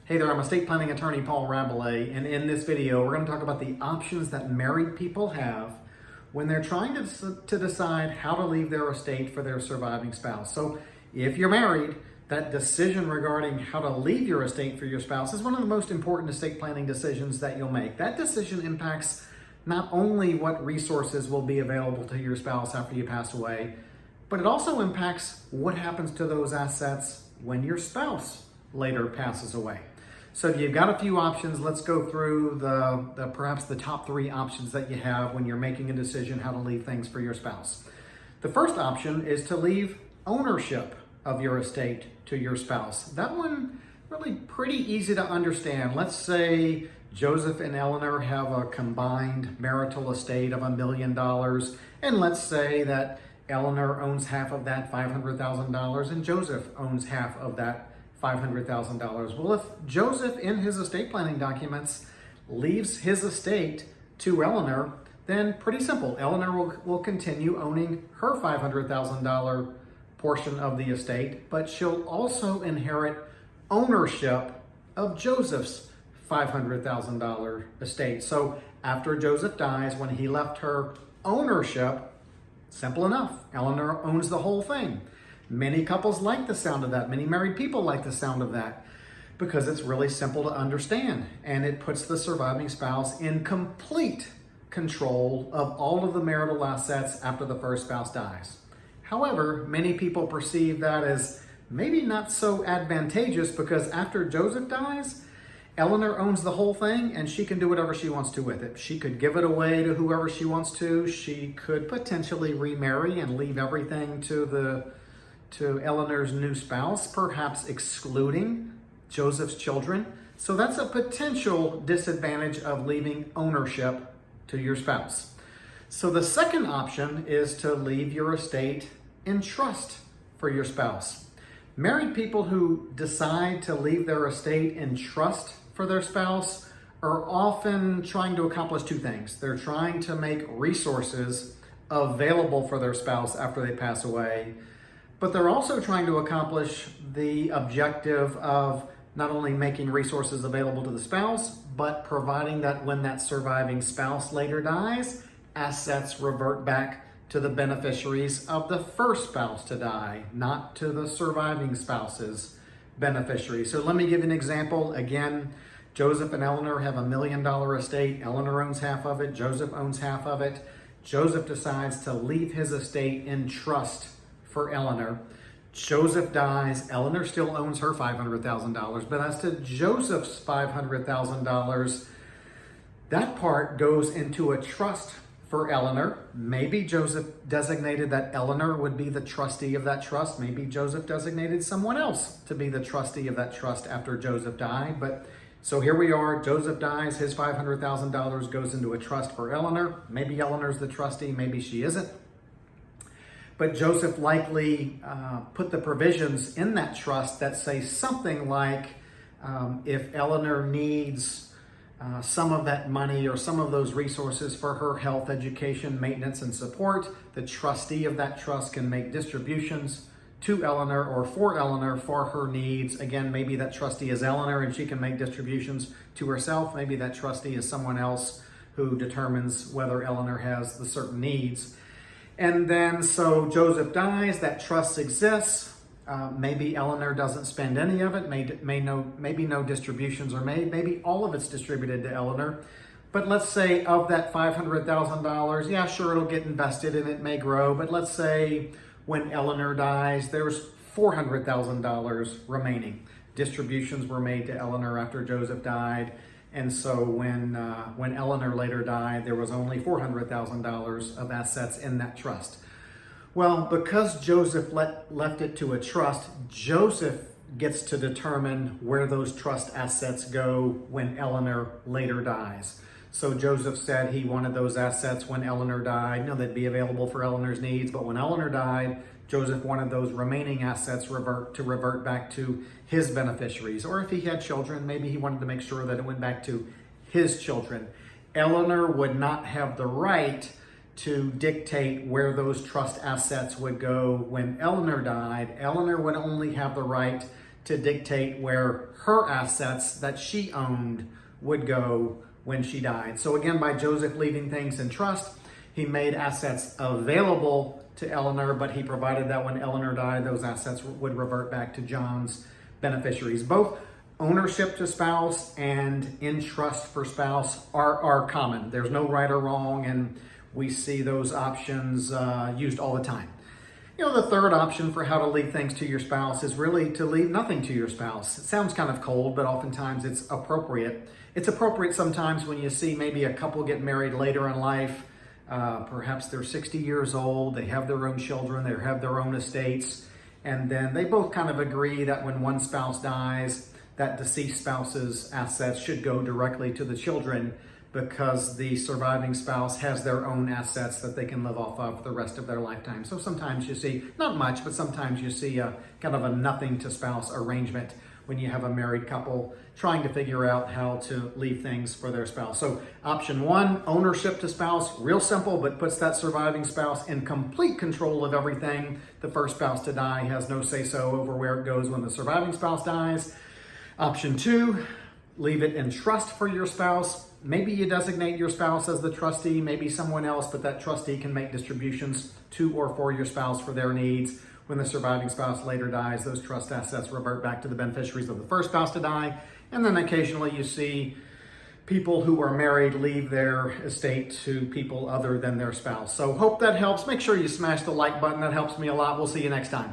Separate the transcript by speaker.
Speaker 1: Hey there, I'm estate planning attorney Paul Rabalais, and in this video we're going to talk about the options that married people have when they're trying to decide how to leave their estate for their surviving spouse. So if you're married, that decision regarding how to leave your estate for your spouse is one of the most important estate planning decisions that you'll make. That decision impacts not only what resources will be available to your spouse after you pass away, but it also impacts what happens to those assets when your spouse later passes away. So you've got a few options. Let's go through perhaps the top three options that you have when you're making a decision how to leave things for your spouse. The first option is to leave ownership of your estate to your spouse. That one really pretty easy to understand. Let's say Joseph and Eleanor have a combined marital estate of $1 million, and let's say that Eleanor owns half of that $500,000 and Joseph owns half of that $500,000. Well, if Joseph in his estate planning documents leaves his estate to Eleanor, then pretty simple. Eleanor will continue owning her $500,000 portion of the estate, but she'll also inherit ownership of Joseph's $500,000 estate. So after Joseph dies, when he left her ownership, simple enough, Eleanor owns the whole thing. Many couples like the sound of that. Many married people like the sound of that because it's really simple to understand, and it puts the surviving spouse in complete control of all of the marital assets after the first spouse dies. However, many people perceive that as maybe not so advantageous because after Joseph dies, Eleanor owns the whole thing and she can do whatever she wants to with it. She could give it away to whoever she wants to. She could potentially remarry and leave everything to Eleanor's new spouse, perhaps excluding Joseph's children. So that's a potential disadvantage of leaving ownership to your spouse. So the second option is to leave your estate in trust for your spouse. Married people who decide to leave their estate in trust for their spouse are often trying to accomplish two things. They're trying to make resources available for their spouse after they pass away, but they're also trying to accomplish the objective of not only making resources available to the spouse, but providing that when that surviving spouse later dies, assets revert back to the beneficiaries of the first spouse to die, not to the surviving spouse's beneficiaries. So let me give you an example. Again, Joseph and Eleanor have $1 million estate. Eleanor owns half of it. Joseph owns half of it. Joseph decides to leave his estate in trust for Eleanor. Joseph dies. Eleanor still owns her $500,000, but as to Joseph's $500,000, that part goes into a trust for Eleanor. Maybe Joseph designated that Eleanor would be the trustee of that trust. Maybe Joseph designated someone else to be the trustee of that trust after Joseph died. But so here we are, Joseph dies, his $500,000 goes into a trust for Eleanor. Maybe Eleanor's the trustee, maybe she isn't. But Joseph likely put the provisions in that trust that say something like, if Eleanor needs some of that money or some of those resources for her health, education, maintenance, and support, the trustee of that trust can make distributions to Eleanor or for Eleanor for her needs. Again, maybe that trustee is Eleanor and she can make distributions to herself. Maybe that trustee is someone else who determines whether Eleanor has the certain needs. And then, so Joseph dies, that trust exists. Maybe Eleanor doesn't spend any of it. Maybe no distributions are made. Maybe all of it's distributed to Eleanor. But let's say of that $500,000, yeah, sure, it'll get invested and it may grow. But let's say when Eleanor dies, there's $400,000 remaining. Distributions were made to Eleanor after Joseph died. And so when Eleanor later died, there was only $400,000 of assets in that trust. Well, because Joseph left it to a trust, Joseph gets to determine where those trust assets go when Eleanor later dies. So Joseph said he wanted those assets when Eleanor died. No, they'd be available for Eleanor's needs, but when Eleanor died, Joseph wanted those remaining assets revert back to his beneficiaries. Or if he had children, maybe he wanted to make sure that it went back to his children. Eleanor would not have the right to dictate where those trust assets would go when Eleanor died. Eleanor would only have the right to dictate where her assets that she owned would go when she died. So again, by Joseph leaving things in trust, he made assets available to Eleanor, but he provided that when Eleanor died, those assets would revert back to John's beneficiaries. Both ownership to spouse and in trust for spouse are common. There's no right or wrong, and we see those options used all the time. The third option for how to leave things to your spouse is really to leave nothing to your spouse. It sounds kind of cold, but oftentimes it's appropriate. It's appropriate sometimes when you see maybe a couple get married later in life. Perhaps they're 60 years old, they have their own children, they have their own estates, and then they both kind of agree that when one spouse dies, that deceased spouse's assets should go directly to the children because the surviving spouse has their own assets that they can live off of the rest of their lifetime. So sometimes you see, not much, but sometimes you see a kind of a nothing to spouse arrangement when you have a married couple trying to figure out how to leave things for their spouse. So option one, ownership to spouse, real simple, but puts that surviving spouse in complete control of everything. The first spouse to die has no say-so over where it goes when the surviving spouse dies. Option two, leave it in trust for your spouse. Maybe you designate your spouse as the trustee, maybe someone else, but that trustee can make distributions to or for your spouse for their needs. When the surviving spouse later dies, those trust assets revert back to the beneficiaries of the first spouse to die. And then occasionally you see people who are married leave their estate to people other than their spouse. So hope that helps. Make sure you smash the like button. That helps me a lot. We'll see you next time.